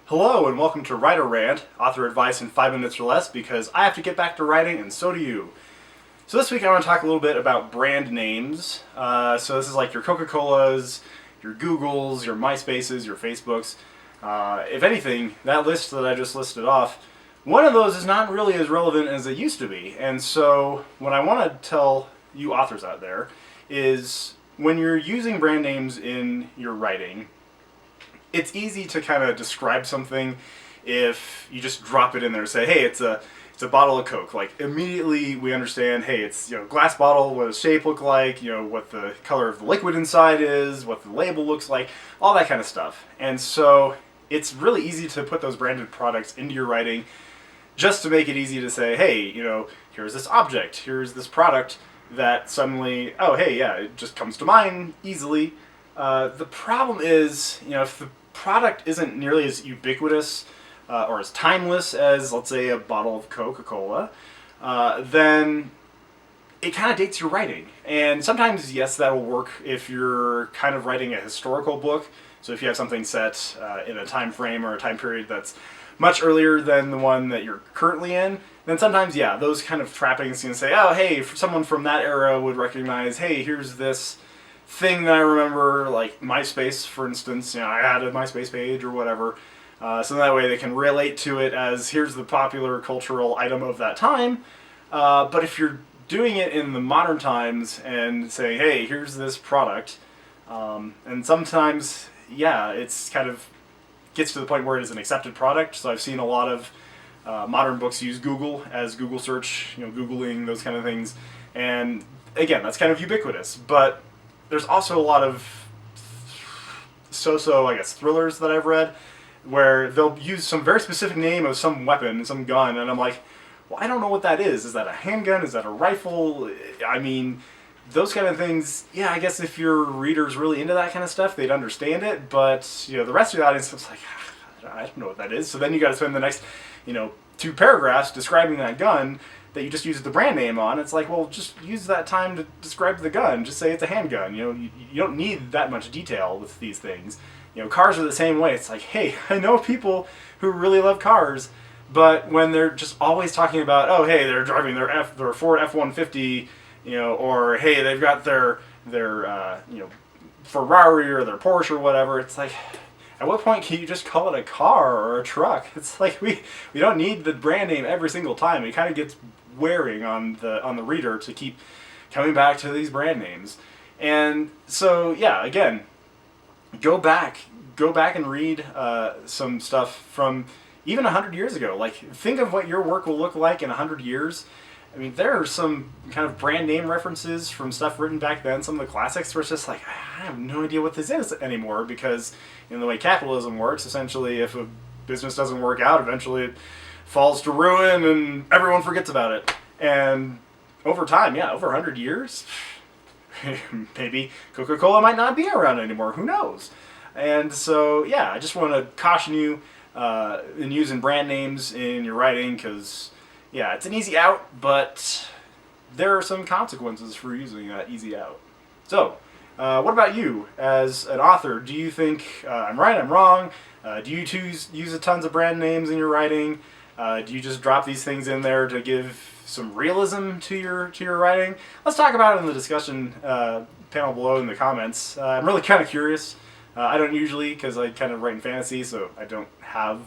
Hello and welcome to Writer Rant, author advice in 5 minutes or less, because I have to get back to writing and so do you. So this week I want to talk a little bit about brand names. So this is like your Coca-Colas, your Googles, your MySpaces, your Facebooks. If anything, that list that I just listed off, one of those is not really as relevant as it used to be. And so what I want to tell you authors out there is when you're using brand names in your writing, it's easy to kind of describe something if you just drop it in there and say, hey, it's a bottle of Coke. Like immediately we understand, hey, it's glass bottle, what does shape look like, what the color of the liquid inside is, what the label looks like, all that kind of stuff. And so it's really easy to put those branded products into your writing just to make it easy to say, hey, here's this object, here's this product that suddenly, oh, hey, yeah, it just comes to mind easily. The problem is, if the product isn't nearly as ubiquitous or as timeless as, let's say, a bottle of Coca-Cola, then it kind of dates your writing. And sometimes, yes, that will work if you're kind of writing a historical book. So if you have something set in a time frame or a time period that's much earlier than the one that you're currently in, then sometimes, yeah, those kind of trappings can say, oh, hey, someone from that era would recognize, hey, here's this thing that I remember, like MySpace, for instance. I had a MySpace page or whatever. So that way they can relate to it as here's the popular cultural item of that time. But if you're doing it in the modern times and saying, hey, here's this product, and sometimes, yeah, it's kind of gets to the point where it is an accepted product. So I've seen a lot of modern books use Google as Google search, Googling, those kind of things. And again, that's kind of ubiquitous. But there's also a lot of I guess, thrillers that I've read where they'll use some very specific name of some weapon, some gun, and I'm like, well, I don't know what that is. Is that a handgun? Is that a rifle? I mean, those kind of things, yeah, I guess if your reader's really into that kind of stuff, they'd understand it, but, the rest of the audience is like, I don't know what that is. So then you got to spend the next, 2 paragraphs describing that gun that you just used the brand name on. It's like, well, just use that time to describe the gun. Just say it's a handgun. You don't need that much detail with these things. Cars are the same way. It's like, hey, I know people who really love cars, but when they're just always talking about, oh, hey, they're driving their Ford F-150, or hey, they've got their Ferrari or their Porsche or whatever. It's like, at what point can you just call it a car or a truck? It's like we don't need the brand name every single time. It kind of gets wearing on the reader to keep coming back to these brand names. And so, yeah, again, go back and read some stuff from even 100 years ago. Like, think of what your work will look like in 100 years. I mean, there are some kind of brand name references from stuff written back then, some of the classics, where it's just like, I have no idea what this is anymore, because in the way capitalism works, essentially, if a business doesn't work out, eventually it falls to ruin and everyone forgets about it. And over time, yeah, over 100 years, maybe Coca-Cola might not be around anymore, who knows? And so, yeah, I just want to caution you in using brand names in your writing, because yeah, it's an easy out, but there are some consequences for using that easy out. So, what about you as an author? Do you think I'm right, I'm wrong? Do you use tons of brand names in your writing? Do you just drop these things in there to give some realism to your writing? Let's talk about it in the discussion panel below in the comments. I'm really kind of curious. I don't usually, because I kind of write in fantasy, so I don't have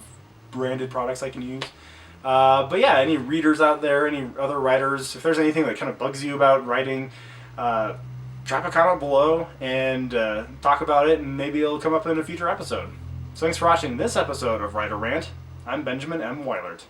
branded products I can use. But yeah, any readers out there, any other writers, if there's anything that kind of bugs you about writing, drop a comment below and talk about it, and maybe it'll come up in a future episode. So thanks for watching this episode of Writer Rant. I'm Benjamin M. Weilert.